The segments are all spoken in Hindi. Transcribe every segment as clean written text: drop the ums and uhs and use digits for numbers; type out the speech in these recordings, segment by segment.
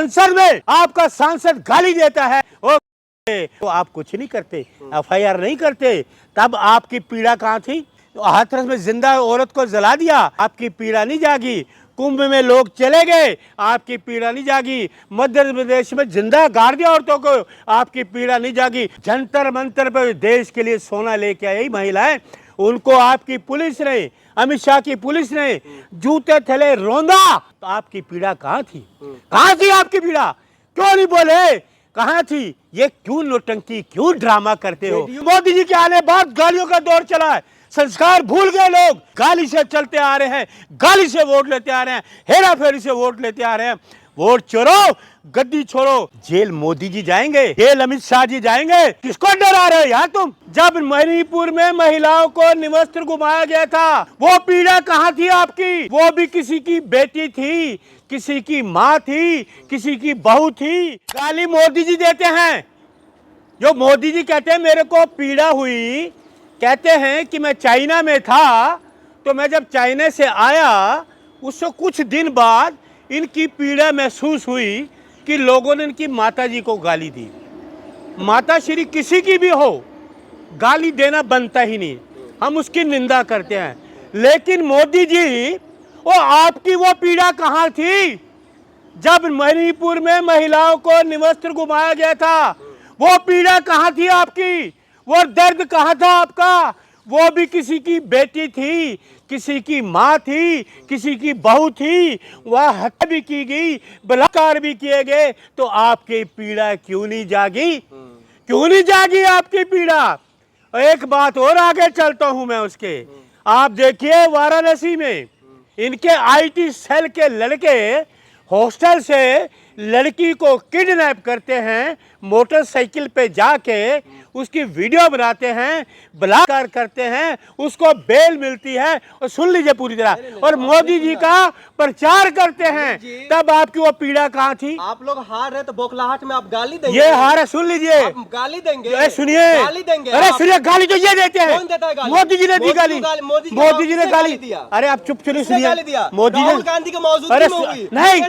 संसद में आपका सांसद गाली देता है तो आप कुछ नहीं करते, एफआईआर नहीं करते, तब आपकी पीड़ा कहाँ थी? तो हाथरस में जिंदा औरत को जला दिया, आपकी पीड़ा नहीं जागी। कुंभ में लोग चले गए, आपकी पीड़ा नहीं जागी। मध्य प्रदेश में जिंदा गाड़ दिया औरतों को, आपकी पीड़ा नहीं जागी। जंतर मंतर पर देश के लिए सोना लेके आई महिलाएं, उनको आपकी पुलिस ने, अमित शाह की पुलिस ने जूते थले रौंदा, तो आपकी पीड़ा कहाँ थी? कहाँ थी आपकी पीड़ा? क्यों नहीं बोले? कहाँ थी? ये क्यों नोटंकी, क्यों ड्रामा करते हो? मोदी जी के आने बाद गालियों का दौर चला है, संस्कार भूल गए लोग, गाली से चलते आ रहे हैं, गाली से वोट लेते आ रहे हैं, हेरा फेरी से वोट लेते आ रहे हैं। वोट चोरो, गद्दी छोड़ो। जेल मोदी जी जाएंगे, जेल अमित शाह जी जाएंगे, किसको डरा रहे हो यार तुम? जब मणिपुर में महिलाओं को निवस्त्र घुमाया गया था, वो पीड़ा कहाँ थी आपकी? वो भी किसी की बेटी थी, किसी की माँ थी, किसी की बहू थी। गाली मोदी जी देते हैं। जो मोदी जी कहते हैं मेरे को पीड़ा हुई, कहते हैं कि मैं चाइना में था, तो मैं जब चाइना से आया उससे कुछ दिन बाद इनकी पीड़ा महसूस हुई कि लोगों ने इनकी माता जी को गाली दी। माता श्री किसी की भी हो, गाली देना बनता ही नहीं, हम उसकी निंदा करते हैं। लेकिन मोदी जी, वो आपकी वो पीड़ा कहाँ थी? जब मणिपुर में महिलाओं को निवस्त्र घुमाया गया था, वो पीड़ा कहाँ थी आपकी? वो दर्द कहाँ था आपका? वो भी किसी की बेटी थी, किसी की माँ थी, किसी की बहू थी, वह हत्या भी की गई, बलात्कार भी किए गए, तो आपकी पीड़ा क्यों नहीं जागी? क्यों नहीं जागी आपकी पीड़ा? एक बात और आगे चलता हूं मैं उसके। आप देखिए वाराणसी में इनके आईटी सेल के लड़के हॉस्टल से लड़की को किडनैप करते हैं, मोटरसाइकिल पे जाके उसकी वीडियो बनाते हैं, बलात्कार करते हैं, उसको बेल मिलती है। और सुन लीजिए पूरी तरह, और मोदी जी का प्रचार करते हैं, तब आपकी वो पीड़ा कहाँ थी? आप लोग हार रहे तो बौखलाहट में आप गाली देंगे। ये हार है, सुन लीजिए, गाली देंगे। सुनिए, गाली देंगे। अरे सुनिए, गाली तो ये देते हैं। कौन देता है गाली? मोदी जी ने दी गाली। मोदी जी ने गाली दिया। अरे आप चुप चुनिए, सुनिए। मोदी राहुल गांधी की मौजूदगी में हुई। नहीं,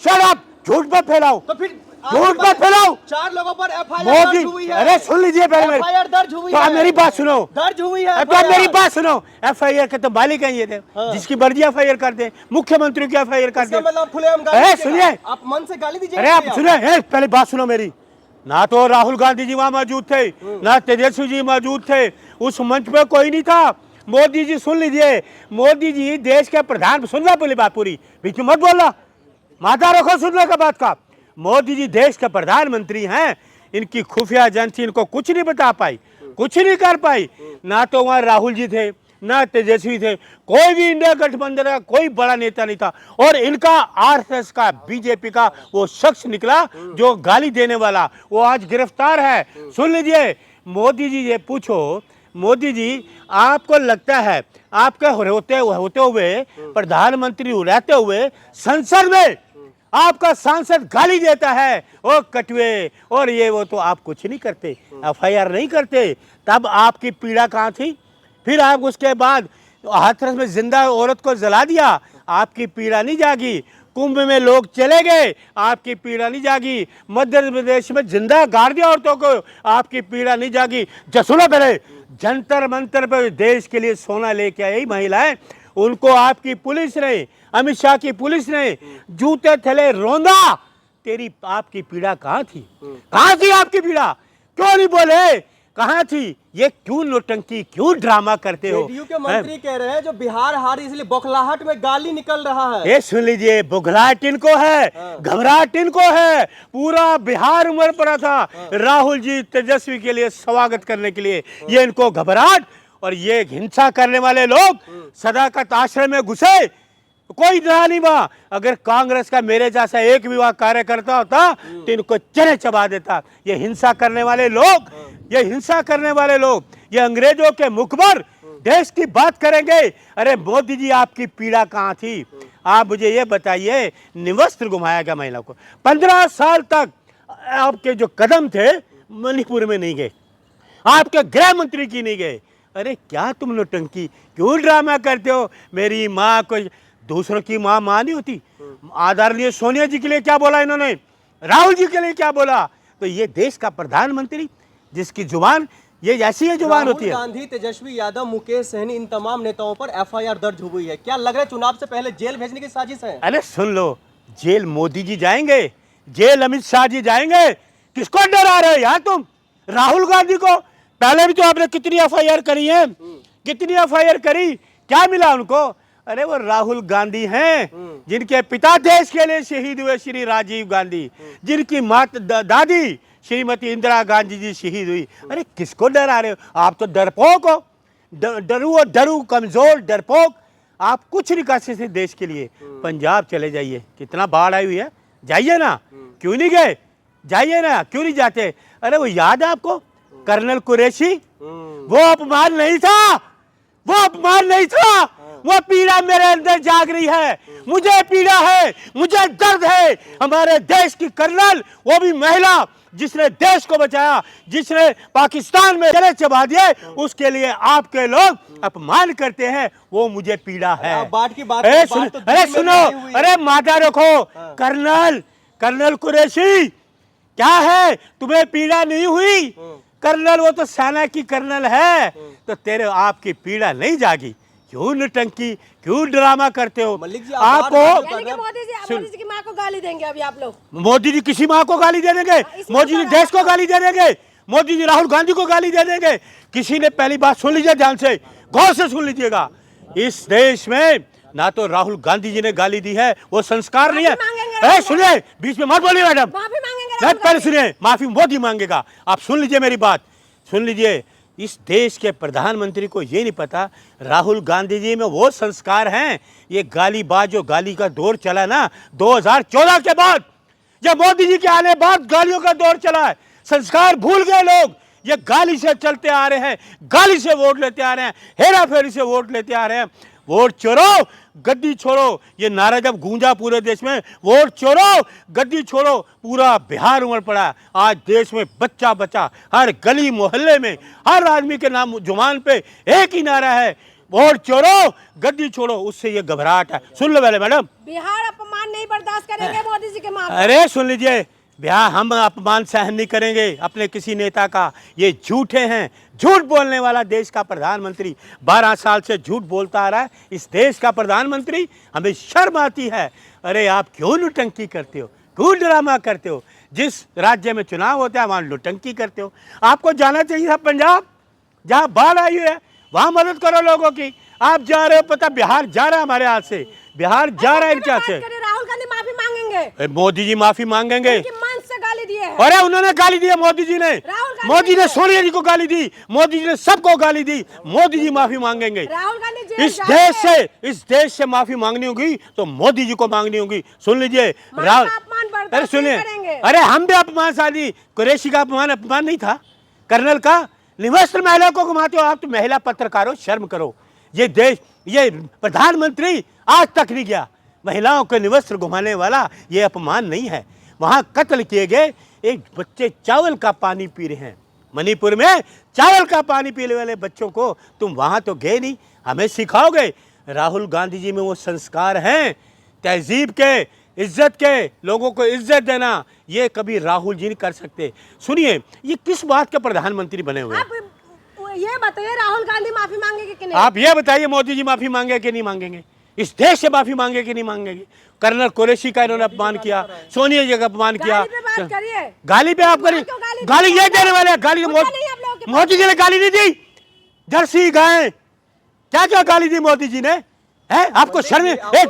शट अप, झूठ मत फैलाओ, तो फिर झूठ मत फैलाओ। 4 लोगों पर एफआईआर दर्ज हुई है। अरे सुन लीजिए पहले, एफआईआर दर्ज हुई तो है। आप मेरी बात सुनो, दर्ज हुई है। तो आप मेरी बात सुनो। एफआईआर के तो मालिक हैं ये थे, जिसकी मर्जी एफआईआर कर दे, मुख्यमंत्री की एफआईआर कर दे। मतलब खुलेआम गाली। सुनिए, आप मन से गाली दीजिए। अरे आप सुनिए, पहले बात सुनो मेरी। ना तो राहुल गांधी जी वहां मौजूद थे, ना तेजस्वी जी मौजूद थे, उस मंच पे कोई नहीं था। मोदी जी, सुन लीजिए, मोदी जी देश के प्रधान, सुन रहा बोली बात पूरी, बीच में मत बोलना, माथा रखो सुनने का बात का। मोदी जी देश के प्रधानमंत्री हैं, इनकी खुफिया एजेंसी इनको कुछ नहीं बता पाई, कुछ नहीं कर पाई। ना तो वहाँ राहुल जी थे, ना तेजस्वी थे, कोई भी इंडिया गठबंधन का कोई बड़ा नेता नहीं था। और इनका आरएसएस का, बीजेपी का वो शख्स निकला जो गाली देने वाला, वो आज गिरफ्तार है। सुन लीजिए, मोदी जी ये पूछो, मोदी जी आपको लगता है आपके होते हुए, प्रधानमंत्री रहते हुए, संसद में आपका सांसद गाली देता है, ओ कटुए और ये वो, तो आप कुछ नहीं करते, एफआईआर नहीं करते, तब आपकी पीड़ा कहाँ थी? फिर आप उसके बाद हाथरस में जिंदा औरत को जला दिया, आपकी पीड़ा नहीं जागी। कुंभ में लोग चले गए, आपकी पीड़ा नहीं जागी। मध्य प्रदेश में जिंदा गाड़ दिया औरतों को, आपकी पीड़ा नहीं जागी। सुनो पहले, जंतर मंतर पर देश के लिए सोना लेके आई महिलाएं, उनको आपकी पुलिस ने, अमित शाह की पुलिस ने जूते थले रौंदा। तेरी आपकी पीड़ा कहाँ थी? कहाँ थी आपकी पीड़ा? क्यों नहीं बोले? कहाँ थी? ये क्यों नोटंकी, क्यों ड्रामा करते हो? जेडीयू के मंत्री कह रहे हैं जो बिहार हारी इसलिए बौखलाहट में गाली निकल रहा है। ये सुन लीजिए, बुखलाहट इनको है, घबराहट इनको है। पूरा बिहार उमड़ पड़ा था राहुल जी तेजस्वी के लिए स्वागत करने के लिए, ये इनको घबराहट। और ये हिंसा करने वाले लोग सदाकत आश्रम में घुसे, कोई रहा नहीं वहां। अगर कांग्रेस का मेरे जैसा एक भी वहां कार्यकर्ता होता तो इनको चने चबा देता। ये हिंसा करने वाले लोग, ये हिंसा करने वाले लोग, ये अंग्रेजों के मुखबर देश की बात करेंगे। अरे मोदी जी आपकी पीड़ा कहाँ थी? आप मुझे ये बताइए, निवस्त्र घुमाया गया महिला को, 15 साल तक आपके जो कदम थे मणिपुर में नहीं गए, आपके गृह मंत्री की नहीं गए। अरे क्या तुम नौटंकी, क्यों ड्रामा करते हो? मेरी माँ को दूसरों की माँ माँ नहीं होती। आदरणीय सोनिया जी के लिए क्या बोला इन्होंने, राहुल जी के लिए क्या बोला। तो ये देश का प्रधानमंत्री जिसकी जुबान ये ऐसी है जुबान होती है। राहुल गांधी, तेजस्वी यादव, मुकेश सहनी, इन तमाम नेताओं पर एफआईआर दर्ज हुई है। क्या लग रहा है चुनाव से पहले जेल भेजने की साजिश है? अरे सुन लो, जेल मोदी जी जाएंगे, जेल अमित शाह जी जाएंगे, किसको डरा रहे हो यार तुम? राहुल गांधी को पहले भी तो आपने कितनी एफआईआर करी है, कितनी एफआईआर करी, क्या मिला उनको? अरे वो राहुल गांधी हैं जिनके पिता देश के लिए शहीद हुए, श्री राजीव गांधी, जिनकी माता दादी श्रीमती इंदिरा गांधी जी शहीद हुई। अरे किसको डरा रहे हो आप? तो डरपोक हो, डरू कमजोर डरपोक। आप कुछ नहीं कर सकते देश के लिए। पंजाब चले जाइए, कितना बाढ़ आई हुई है, जाइए ना, क्यों नहीं गए? जाइए ना, क्यों नहीं जाते? अरे वो याद है आपको कर्नल कुरैशी? वो अपमान नहीं था, वो अपमान नहीं था, वो पीड़ा मेरे अंदर जाग रही है, मुझे पीड़ा है, मुझे दर्द है। हमारे देश की कर्नल, वो भी महिला, जिसने देश को बचाया, जिसने पाकिस्तान में चले चबा दिए, उसके लिए आपके लोग अपमान करते हैं, वो मुझे पीड़ा है। बाढ़ की बात अरे तो सुनो, अरे माता रखो, कर्नल कुरैशी क्या है, तुम्हें पीड़ा नहीं हुई? कर्नल वो तो सेना की कर्नल है, तो तेरे आपकी पीड़ा नहीं जागी। क्यों नटंकी, क्यों ड्रामा करते हो? मलिक जी, आपको मोदी जी की माँ को गाली देंगे अभी आप लोग? मोदी जी किसी माँ को गाली दे देंगे? मोदी जी देश को गाली दे देंगे? मोदी जी राहुल गांधी को गाली दे देंगे? किसी ने पहली बात सुन लीजिए, ध्यान से गौर से सुन लीजिएगा, इस देश में ना तो राहुल गांधी जी ने गाली दी है, वो संस्कार नहीं है। सुनिए, बीच में मत बोलिए मैडम, पहले सुनिए, माफी मोदी मांगेगा। आप सुन लीजिए मेरी बात, सुन लीजिए। इस देश के प्रधानमंत्री को ये नहीं पता राहुल गांधी जी में वो संस्कार हैं। ये गालीबाज जो गाली का दौर चला ना 2014 के बाद, जब मोदी जी के आने बाद गालियों का दौर चला है, संस्कार भूल गए लोग। ये गाली से चलते आ रहे हैं, गाली से वोट लेते आ रहे हैं, हेरा फेरी से वोट लेते आ रहे हैं। वोट चोरो, गद्दी छोड़ो, ये नारा जब गूंजा पूरे देश में, वोट चोरो, गद्दी छोड़ो, पूरा बिहार उमड़ पड़ा। आज देश में बच्चा बच्चा, हर गली मोहल्ले में, हर आदमी के नाम जुबान पे एक ही नारा है, वोट चोरो, गद्दी छोड़ो। उससे ये घबराहट है। सुन लो पहले मैडम, बिहार अपमान नहीं बर्दाश्त करेंगे मोदी जी के माँ। अरे सुन लीजिए, बिहार हम अपमान सहन नहीं करेंगे अपने किसी नेता का। ये झूठे हैं, झूठ बोलने वाला देश का प्रधानमंत्री 12 साल से झूठ बोलता आ रहा है। इस देश का प्रधानमंत्री, हमें शर्म आती है। अरे आप क्यों नौटंकी करते हो, क्यों ड्रामा करते हो? जिस राज्य में चुनाव होता है वहाँ नौटंकी करते हो। आपको जाना चाहिए था पंजाब, जहाँ बाढ़ आई है, वहाँ मदद करो लोगों की। आप जा रहे हो, पता बिहार जा रहा है हमारे हाथ से, बिहार जा रहा है इनके हाथ से। राहुल गांधी माफी मांगेंगे, मोदी जी माफी मांगेंगे। मन से गाली दिए है। अरे उन्होंने गाली दी है, मोदी जी ने, मोदी ने सोनिया जी को गाली दी, मोदी जी ने सबको गाली दी। मोदी जी माफी मांगेंगे। राहुल गांधी इस देश से माफी मांगनी होगी तो मोदी जी को मांगनी होगी। सुन लीजिए राहुल, अरे सुनिए, अरे हम भी अपमान शादी, कुरैशी का अपमान नहीं था, कर्नल का। निवस्त्र महिला को घुमाते हो आप, तो महिला पत्रकार हो, शर्म करो। ये देश, ये प्रधानमंत्री आज तक नहीं गया महिलाओं के निवस्त्र घुमाने वाला, ये अपमान नहीं है। वहाँ कत्ल किए गए एक बच्चे चावल का पानी पी रहे हैं, मणिपुर में चावल का पानी पीने वाले बच्चों को तुम वहाँ तो गए नहीं, हमें सिखाओगे? राहुल गांधी जी में वो संस्कार हैं, तहजीब के, इज्जत के, लोगों को इज्जत देना, ये कभी राहुल जी नहीं कर सकते। सुनिए, ये किस बात के प्रधानमंत्री बने हुए हैं? ये बताइए, राहुल गांधी माफी मांगेंगे कि नहीं? आप ये बताइए, मोदी जी माफी मांगे कि नहीं मांगेंगे? इस देश से माफी मांगे कि नहीं मांगेंगे? कर्नल कुरैशी का इन्होंने अपमान किया, सोनिया जी का अपमान किया। गाली पे आप करिए, गाली ये देने वाले, गाली मोदी जी ने गाली नहीं दी। जर्सी गाय, क्या क्या गाली दी मोदी जी ने? है आपको शर्म? एक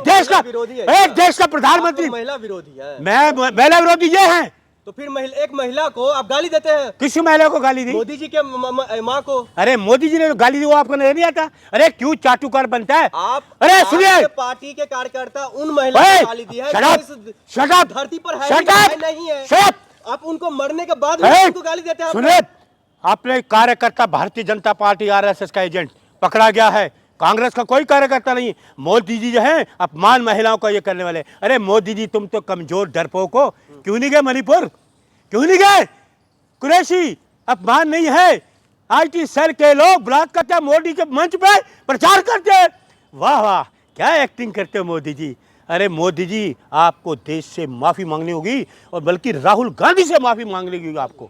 देश का प्रधानमंत्री महिला विरोधी है। मैं महिला विरोधी ये है, तो फिर एक महिला को आप गाली देते हैं? किसी महिला को गाली दी? मोदी जी के माँ को। अरे मोदी जी ने गाली दी, वो आपको नहीं आता? अरे क्यों चाटुकार बनता है आप? अरे सुनिए, पार्टी के कार्यकर्ता उन महिला को गाली दी है जो इस धरती पर नहीं है। आप उनको मरने के बाद उनको गाली देते हैं। सुनिए, आपने कार्यकर्ता भारतीय जनता पार्टी आरएसएस का एजेंट पकड़ा गया है, कांग्रेस का कोई कार्यकर्ता नहीं। मोदी जी जो है अपमान महिलाओं को ये करने वाले। अरे मोदी जी, तुम तो कमजोर डरपोक हो, क्यों नहीं गए मणिपुर, क्यों नहीं गए? कुरैशी अपमान नहीं है, आईटी सेल के लोग बलात्कार करते, मोदी के मंच पे प्रचार करते हैं। वाह वाह, क्या एक्टिंग करते हो मोदी जी? अरे मोदी जी, आपको देश से माफी मांगनी होगी और बल्कि राहुल गांधी से माफी मांगनी होगी आपको।